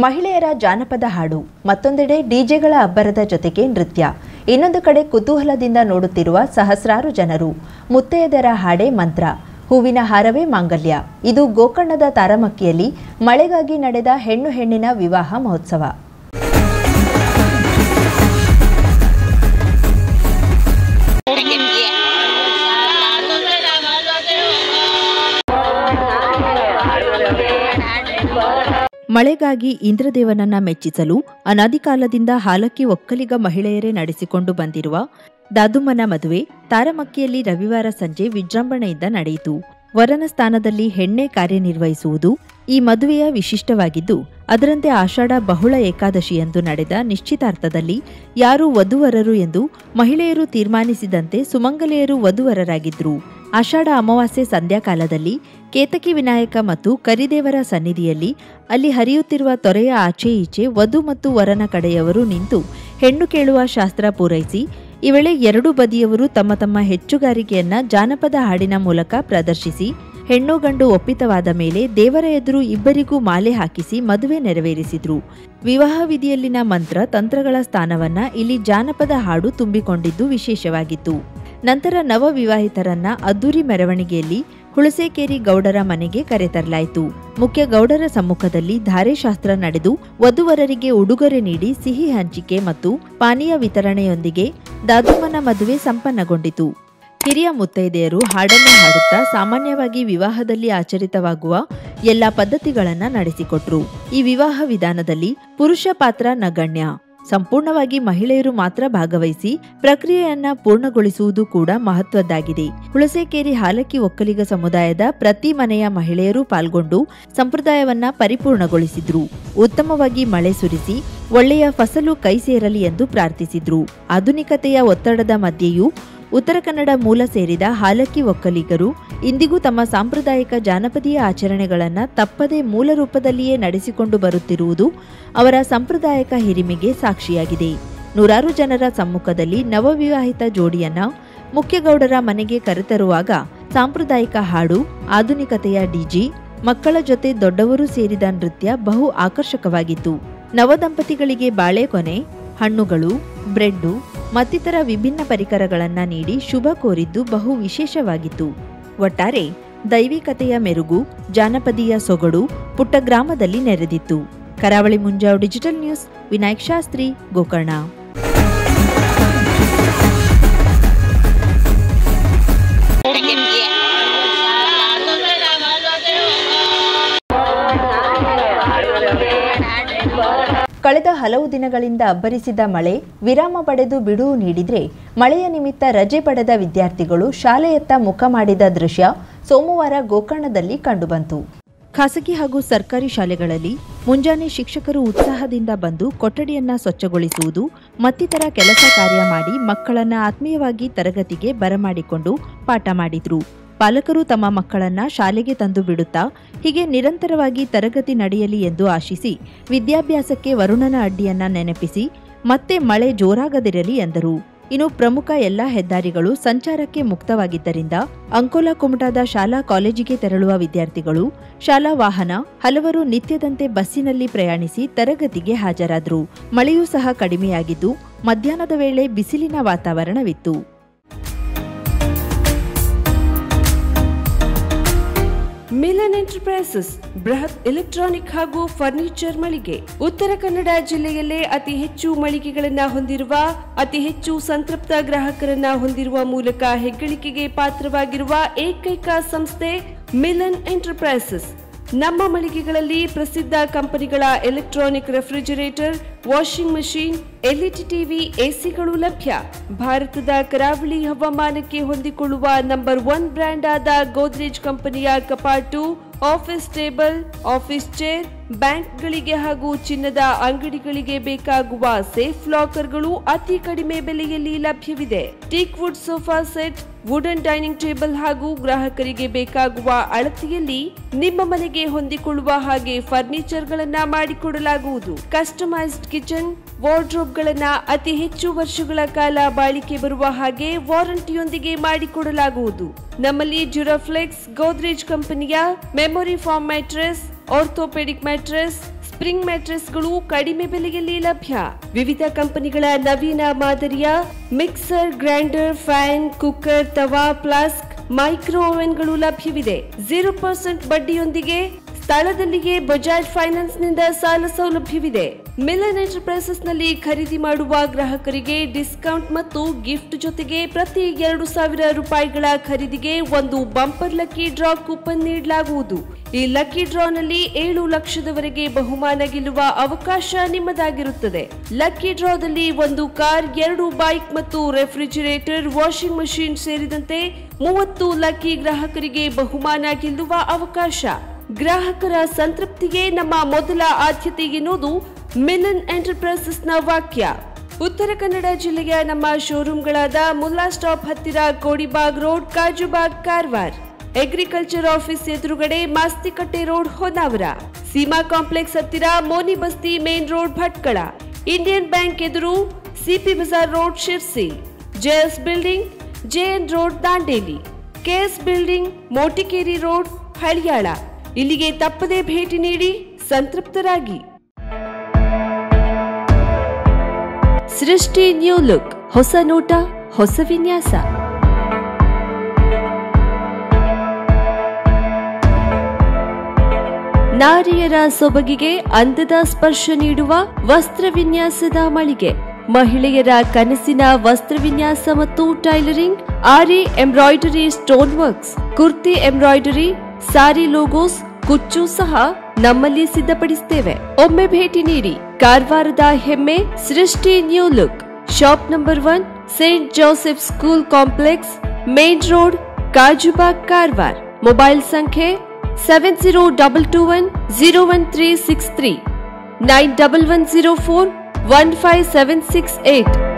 ಮಹಿಳೆಯರ ಜಾನಪದ ಹಾಡು, ಮತ್ತೊಂದೆಡೆ ಡಿಜೆಗಳ ಅಬ್ಬರದ ಜೊತೆಗೆ ನೃತ್ಯ, ಇನ್ನೊಂದು ಕಡೆ ಕುತೂಹಲದಿಂದ ನೋಡುತ್ತಿರುವ ಸಹಸ್ರಾರು ಜನರು. ಮುತ್ತೈದೆಯರ ಹಾಡೇ ಮಂತ್ರ, ಹೂವಿನ ಹಾರವೇ ಮಾಂಗಲ್ಯ. ಇದು ಗೋಕರ್ಣದ ತಾರಮಕ್ಕಿಯಲ್ಲಿ ಮಳೆಗಾಗಿ ನಡೆದ ಹೆಣ್ಣು ಹೆಣ್ಣಿನ ವಿವಾಹ ಮಹೋತ್ಸವ. ಮಳೆಗಾಗಿ ಇಂದ್ರದೇವನನ್ನ ಮೆಚ್ಚಿಸಲು ಅನಾದಿ ಕಾಲದಿಂದ ಹಾಲಕ್ಕಿ ಒಕ್ಕಲಿಗ ಮಹಿಳೆಯರೇ ನಡೆಸಿಕೊಂಡು ಬಂದಿರುವ ದಾದುಮ್ಮನ ಮದುವೆ ತಾರಮಕ್ಕಿಯಲ್ಲಿ ರವಿವಾರ ಸಂಜೆ ವಿಜೃಂಭಣೆಯಿಂದ ನಡೆಯಿತು. ವರನ ಸ್ಥಾನದಲ್ಲಿ ಹೆಣ್ಣೆ ಕಾರ್ಯನಿರ್ವಹಿಸುವುದು ಈ ಮದುವೆಯ ವಿಶಿಷ್ಟವಾಗಿದ್ದು, ಅದರಂತೆ ಆಷಾಢ ಬಹುಳ ಏಕಾದಶಿಯಂದು ನಡೆದ ನಿಶ್ಚಿತಾರ್ಥದಲ್ಲಿ ಯಾರು ವಧುವರರು ಎಂದು ಮಹಿಳೆಯರು ತೀರ್ಮಾನಿಸಿದಂತೆ ಸುಮಂಗಲೆಯರು ವಧುವರರಾಗಿದ್ರು. ಆಷಾಢ ಅಮಾವಾಸ್ಯೆ ಸಂಧ್ಯಾಕಾಲದಲ್ಲಿ ಕೇತಕಿ ವಿನಾಯಕ ಮತ್ತು ಕರಿದೇವರ ಸನ್ನಿಧಿಯಲ್ಲಿ ಅಲ್ಲಿ ಹರಿಯುತ್ತಿರುವ ತೊರೆಯ ಆಚೆ ಈಚೆ ವಧು ಮತ್ತು ವರನ ಕಡೆಯವರು ನಿಂತು ಹೆಣ್ಣು ಕೇಳುವ ಶಾಸ್ತ್ರ ಪೂರೈಸಿ, ಈ ವೇಳೆ ಎರಡೂ ಬದಿಯವರು ತಮ್ಮ ತಮ್ಮ ಹೆಚ್ಚುಗಾರಿಕೆಯನ್ನ ಜಾನಪದ ಹಾಡಿನ ಮೂಲಕ ಪ್ರದರ್ಶಿಸಿ, ಹೆಣ್ಣು ಗಂಡು ಒಪ್ಪಿತವಾದ ಮೇಲೆ ದೇವರ ಎದುರು ಇಬ್ಬರಿಗೂ ಮಾಲೆ ಹಾಕಿಸಿ ಮದುವೆ ನೆರವೇರಿಸಿದ್ರು. ವಿವಾಹ ವಿಧಿಯಲ್ಲಿನ ಮಂತ್ರ ತಂತ್ರಗಳ ಸ್ಥಾನವನ್ನ ಇಲ್ಲಿ ಜಾನಪದ ಹಾಡು ತುಂಬಿಕೊಂಡಿದ್ದು ವಿಶೇಷವಾಗಿತ್ತು. ನಂತರ ನವ ವಿವಾಹಿತರನ್ನ ಅದ್ದೂರಿ ಮೆರವಣಿಗೆಯಲ್ಲಿ ಹುಳಸೇಕೇರಿ ಗೌಡರ ಮನೆಗೆ ಕರೆತರಲಾಯಿತು. ಮುಖ್ಯ ಗೌಡರ ಸಮ್ಮುಖದಲ್ಲಿ ಧಾರೆ ಶಾಸ್ತ್ರ ನಡೆದು ವಧುವರರಿಗೆ ಉಡುಗೊರೆ ನೀಡಿ ಸಿಹಿ ಹಂಚಿಕೆ ಮತ್ತು ಪಾನೀಯ ವಿತರಣೆಯೊಂದಿಗೆ ದಾದುಮ್ಮನ ಮದುವೆ ಸಂಪನ್ನಗೊಂಡಿತು. ಹಿರಿಯ ಮುತ್ತೈದೆಯರು ಹಾಡನ್ನು ಹಾಡುತ್ತಾ ಸಾಮಾನ್ಯವಾಗಿ ವಿವಾಹದಲ್ಲಿ ಆಚರಿತವಾಗುವ ಎಲ್ಲ ಪದ್ಧತಿಗಳನ್ನ ನಡೆಸಿಕೊಟ್ರು. ಈ ವಿವಾಹ ವಿಧಾನದಲ್ಲಿ ಪುರುಷ ಪಾತ್ರ ನಗಣ್ಯ. ಸಂಪೂರ್ಣವಾಗಿ ಮಹಿಳೆಯರು ಮಾತ್ರ ಭಾಗವಹಿಸಿ ಪ್ರಕ್ರಿಯೆಯನ್ನ ಪೂರ್ಣಗೊಳಿಸುವುದು ಕೂಡ ಮಹತ್ವದ್ದಾಗಿದೆ. ಹುಳಸೇಕೇರಿ ಹಾಲಕ್ಕಿ ಒಕ್ಕಲಿಗ ಸಮುದಾಯದ ಪ್ರತಿ ಮನೆಯ ಮಹಿಳೆಯರು ಪಾಲ್ಗೊಂಡು ಸಂಪ್ರದಾಯವನ್ನ ಪರಿಪೂರ್ಣಗೊಳಿಸಿದ್ರು. ಉತ್ತಮವಾಗಿ ಮಳೆ ಸುರಿಸಿ ಒಳ್ಳೆಯ ಫಸಲು ಕೈ ಸೇರಲಿ ಎಂದು ಪ್ರಾರ್ಥಿಸಿದ್ರು. ಆಧುನಿಕತೆಯ ಒತ್ತಡದ ಮಧ್ಯೆಯೂ ಉತ್ತರ ಕನ್ನಡ ಮೂಲ ಸೇರಿದ ಹಾಲಕ್ಕಿ ಒಕ್ಕಲಿಗರು ಇಂದಿಗೂ ತಮ್ಮ ಸಾಂಪ್ರದಾಯಿಕ ಜಾನಪದೀಯ ಆಚರಣೆಗಳನ್ನು ತಪ್ಪದೇ ಮೂಲ ರೂಪದಲ್ಲಿಯೇ ನಡೆಸಿಕೊಂಡು ಬರುತ್ತಿರುವುದು ಅವರ ಸಾಂಪ್ರದಾಯಿಕ ಹಿರಿಮೆಗೆ ಸಾಕ್ಷಿಯಾಗಿದೆ. ನೂರಾರು ಜನರ ಸಮ್ಮುಖದಲ್ಲಿ ನವವಿವಾಹಿತ ಜೋಡಿಯನ್ನ ಮುಖ್ಯಗೌಡರ ಮನೆಗೆ ಕರೆತರುವಾಗ ಸಾಂಪ್ರದಾಯಿಕ ಹಾಡು, ಆಧುನಿಕತೆಯ ಡಿಜೆ, ಮಕ್ಕಳ ಜೊತೆ ದೊಡ್ಡವರು ಸೇರಿದ ನೃತ್ಯ ಬಹು ಆಕರ್ಷಕವಾಗಿತ್ತು. ನವದಂಪತಿಗಳಿಗೆ ಬಾಳೆಕೊನೆ, ಹಣ್ಣುಗಳು, ಬ್ರೆಡ್ಡು ಮತ್ತಿತರ ವಿಭಿನ್ನ ಪರಿಕರಗಳನ್ನು ನೀಡಿ ಶುಭ ಕೋರಿದ್ದು ಬಹು ವಿಶೇಷವಾಗಿತ್ತು. ಒಟ್ಟಾರೆ ದೈವಿಕತೆಯ ಮೆರುಗು, ಜಾನಪದೀಯ ಸೊಗಡು ಪುಟ್ಟ ಗ್ರಾಮದಲ್ಲಿ ನೆರೆದಿತ್ತು. ಕರಾವಳಿ ಮುಂಜಾವು ಡಿಜಿಟಲ್ ನ್ಯೂಸ್, ವಿನಾಯಕ್ ಶಾಸ್ತ್ರಿ, ಗೋಕರ್ಣ. ಕಳೆದ ಹಲವು ದಿನಗಳಿಂದ ಅಬ್ಬರಿಸಿದ ಮಳೆ ವಿರಾಮ ಪಡೆದು ಬಿಡುವು ನೀಡಿದ್ರೆ, ಮಳೆಯ ನಿಮಿತ್ತ ರಜೆ ಪಡೆದ ವಿದ್ಯಾರ್ಥಿಗಳು ಶಾಲೆಯತ್ತ ಮುಖ ಮಾಡಿದ ದೃಶ್ಯ ಸೋಮವಾರ ಗೋಕರ್ಣದಲ್ಲಿ ಕಂಡುಬಂತು. ಖಾಸಗಿ ಹಾಗೂ ಸರ್ಕಾರಿ ಶಾಲೆಗಳಲ್ಲಿ ಮುಂಜಾನೆ ಶಿಕ್ಷಕರು ಉತ್ಸಾಹದಿಂದ ಬಂದು ಕೊಠಡಿಯನ್ನ ಸ್ವಚ್ಛಗೊಳಿಸುವುದು ಮತ್ತಿತರ ಕೆಲಸ ಕಾರ್ಯ ಮಾಡಿ ಮಕ್ಕಳನ್ನ ಆತ್ಮೀಯವಾಗಿ ತರಗತಿಗೆ ಬರಮಾಡಿಕೊಂಡು ಪಾಠ ಮಾಡಿದ್ರು. ಪಾಲಕರು ತಮ್ಮ ಮಕ್ಕಳನ್ನ ಶಾಲೆಗೆ ತಂದು ಬಿಡುತ್ತಾ ಹೀಗೆ ನಿರಂತರವಾಗಿ ತರಗತಿ ನಡೆಯಲಿ ಎಂದು ಆಶಿಸಿ ವಿದ್ಯಾಭ್ಯಾಸಕ್ಕೆ ವರುಣನ ಅಡ್ಡಿಯನ್ನ ನೆನಪಿಸಿ ಮತ್ತೆ ಮಳೆ ಜೋರಾಗದಿರಲಿ ಎಂದರು. ಇನ್ನು ಪ್ರಮುಖ ಎಲ್ಲಾ ಹೆದ್ದಾರಿಗಳು ಸಂಚಾರಕ್ಕೆ ಮುಕ್ತವಾಗಿದ್ದರಿಂದ ಅಂಕೋಲಾ ಕುಮಟಾದ ಶಾಲಾ ಕಾಲೇಜಿಗೆ ತೆರಳುವ ವಿದ್ಯಾರ್ಥಿಗಳು, ಶಾಲಾ ವಾಹನ ಹಲವರು ನಿತ್ಯದಂತೆ ಬಸ್ಸಿನಲ್ಲಿ ಪ್ರಯಾಣಿಸಿ ತರಗತಿಗೆ ಹಾಜರಾದರು. ಮಳೆಯೂ ಸಹ ಕಡಿಮೆಯಾಗಿದ್ದು ಮಧ್ಯಾಹ್ನದ ವೇಳೆ ಬಿಸಿಲಿನ ವಾತಾವರಣವಿತ್ತು. ಮಿಲನ್ ಎಂಟರ್ಪ್ರೈಸಸ್ ಬೃಹತ್ ಎಲೆಕ್ಟ್ರಾನಿಕ್ ಹಾಗೂ ಫರ್ನಿಚರ್ ಮಳಿಗೆ. ಉತ್ತರ ಕನ್ನಡ ಜಿಲ್ಲೆಯಲ್ಲೇ ಅತಿ ಹೆಚ್ಚು ಮಳಿಗೆಗಳನ್ನ ಹೊಂದಿರುವ, ಅತಿ ಹೆಚ್ಚು ಸಂತೃಪ್ತ ಗ್ರಾಹಕರನ್ನ ಹೊಂದಿರುವ ಮೂಲಕ ಹೆಗ್ಗಳಿಕೆಗೆ ಪಾತ್ರವಾಗಿರುವ ಏಕೈಕ ಸಂಸ್ಥೆ ಮಿಲನ್ ಎಂಟರ್ಪ್ರೈಸಸ್. ನಮ್ಮ ಮಳಿಗೆಗಳಲ್ಲಿ ಪ್ರಸಿದ್ಧ ಕಂಪನಿಗಳ electronic refrigerator, washing machine, LED TV, ಎಸಿಗಳು ಲಭ್ಯ. ಭಾರತದ ಕರಾವಳಿ ಹವಾಮಾನಕ್ಕೆ ಹೊಂದಿಕೊಳ್ಳುವ ನಂಬರ್ 1 ಬ್ರ್ಯಾಂಡ್ ಆದ ಗೋದ್ರೇಜ್ ಕಂಪನಿಯ ಕಪಾಟು, ಆಫೀಸ್ ಟೇಬಲ್, ಆಫೀಸ್ ಚೇರ್, ಬ್ಯಾಂಕ್ಗಳಿಗೆ ಹಾಗೂ ಚಿನ್ನದ ಅಂಗಡಿಗಳಿಗೆ ಬೇಕಾಗುವ ಸೇಫ್ ಲಾಕರ್ಗಳು ಅತಿ ಕಡಿಮೆ ಬೆಲೆಯಲ್ಲಿ ಲಭ್ಯವಿದೆ. Teak wood sofa set, wooden dining table ಹಾಗೂ ಗ್ರಾಹಕರಿಗೆ ಬೇಕಾಗುವ ಅಳತೆಯಲ್ಲಿ ನಿಮ್ಮ ಮನೆಗೆ ಹೊಂದಿಕೊಳ್ಳುವ ಹಾಗೆ ಫರ್ನಿಚರ್ಗಳನ್ನ ಮಾಡಿಕೊಡಲಾಗುವುದು. ಕಸ್ಟಮೈಸ್ಡ್ ಕಿಚನ್, ವಾರ್ಡ್ರೋಬ್ಗಳನ್ನ ಅತಿ ಹೆಚ್ಚು ವರ್ಷಗಳ ಕಾಲ ಬಾಳಿಕೆ ಬರುವ ಹಾಗೆ ವಾರಂಟಿಯೊಂದಿಗೆ ಮಾಡಿಕೊಡಲಾಗುವುದು. ನಮ್ಮಲ್ಲಿ ಡ್ಯೂರಾಫ್ಲೆಕ್ಸ್, ಗೋದ್ರೇಜ್ ಕಂಪನಿಯ memory foam mattress, orthopaedic mattress, spring ಮ್ಯಾಟ್ರೆಸ್ಗಳು ಕಡಿಮೆ ಬೆಲೆಯಲ್ಲಿ ಲಭ್ಯ. ವಿವಿಧ ಕಂಪನಿಗಳ ನವೀನ ಮಾದರಿಯ ಮಿಕ್ಸರ್, ಗ್ರೈಂಡರ್, ಫ್ಯಾನ್, ಕುಕ್ಕರ್, ತವಾ, ಫ್ಲಾಸ್ಕ್, ಮೈಕ್ರೋ ಓವೆನ್ಗಳು ಲಭ್ಯವಿದೆ. 0% ಬಡ್ಡಿಯೊಂದಿಗೆ ಸ್ಥಳದಲ್ಲಿಯೇ ಬಜಾಜ್ ಫೈನಾನ್ಸ್ ನಿಂದ ಸಾಲ ಸೌಲಭ್ಯವಿದೆ. ಮಿಲನ್ ಎಂಟರ್ಪ್ರೈಸಸ್ ನಲ್ಲಿ ಖರೀದಿ ಮಾಡುವ ಗ್ರಾಹಕರಿಗೆ ಡಿಸ್ಕೌಂಟ್ ಮತ್ತು ಗಿಫ್ಟ್ ಜೊತೆಗೆ ಪ್ರತಿ 2,000 ರೂಪಾಯಿಗಳ ಖರೀದಿಗೆ ಒಂದು ಬಂಪರ್ ಲಕ್ಕಿ ಡ್ರಾ ಕೂಪನ್ ನೀಡಲಾಗುವುದು. ಈ ಲಕ್ಕಿ ಡ್ರಾನಲ್ಲಿ 7 ಲಕ್ಷದವರೆಗೆ ಬಹುಮಾನ ಗೆಲ್ಲುವ ಅವಕಾಶ ನಿಮ್ಮದಾಗಿರುತ್ತದೆ. ಲಕ್ಕಿ ಡ್ರಾದಲ್ಲಿ 1 ಕಾರ್, 2 ಬೈಕ್ ಮತ್ತು ರೆಫ್ರಿಜಿರೇಟರ್, ವಾಷಿಂಗ್ ಮಷಿನ್ ಸೇರಿದಂತೆ 30 ಲಕ್ಕಿ ಗ್ರಾಹಕರಿಗೆ ಬಹುಮಾನ ಗೆಲ್ಲುವ ಅವಕಾಶ. ಗ್ರಾಹಕರ ಸಂತೃಪ್ತಿಗೆ ನಮ್ಮ ಮೊದಲ ಆದ್ಯತೆ ಎನ್ನುವುದು ಮಿಲನ್ ಎಂಟರ್ಪ್ರೈಸಸ್ನ ವಾಕ್ಯ. ಉತ್ತರ ಕನ್ನಡ ಜಿಲ್ಲೆಯ ನಮ್ಮ ಶೋರೂಮ್ಗಳಾದ ಮುಲ್ಲಾ ಸ್ಟಾಪ್ ಹತ್ತಿರ Kodibag road, Kajubag, Karwar, agriculture office ಎದುರುಗಡೆ ಮಾಸ್ತಿಕಟ್ಟೆ ರೋಡ್, ಹೊನ್ನಾವರ, ಸೀಮಾ ಕಾಂಪ್ಲೆಕ್ಸ್ ಹತ್ತಿರ Moni Basti main road, Bhatkal, Indian bank ಎದುರು CP Bazar road, Sirsi, JS building, JN road, Dandeli, KS building, Motikeri road, Haliyal. ಇಲ್ಲಿಗೆ ತಪ್ಪದೇ ಭೇಟಿ ನೀಡಿ ಸಂತೃಪ್ತರಾಗಿ. ಸೃಷ್ಟಿ ನ್ಯೂ ಲುಕ್, ಹೊಸ ನೋಟ, ಹೊಸ ವಿನ್ಯಾಸ. ನಾರಿಯರ ಸೊಬಗಿಗೆ ಅಂದದ ಸ್ಪರ್ಶ ನೀಡುವ ವಸ್ತ್ರ ವಿನ್ಯಾಸದ ಮಳಿಗೆ. ಮಹಿಳೆಯರ ಕನಸಿನ ವಸ್ತ್ರ ವಿನ್ಯಾಸ ಮತ್ತು tailoring, aari embroidery, stone works, kurti embroidery, sari logos, ಕುಚ್ಚು ಸಹ ನಮ್ಮಲ್ಲಿ ಸಿದ್ಧಪಡಿಸುತ್ತೇವೆ. ಒಮ್ಮೆ ಭೇಟಿ ನೀಡಿ. ಕಾರವಾರದ ಹೆಮ್ಮೆ ಸೃಷ್ಟಿ new look. Shop number 1, Saint Joseph school complex, main road, Kajubag, Karwar. Mobile ಸಂಖ್ಯೆ 7022101363, 9110415768.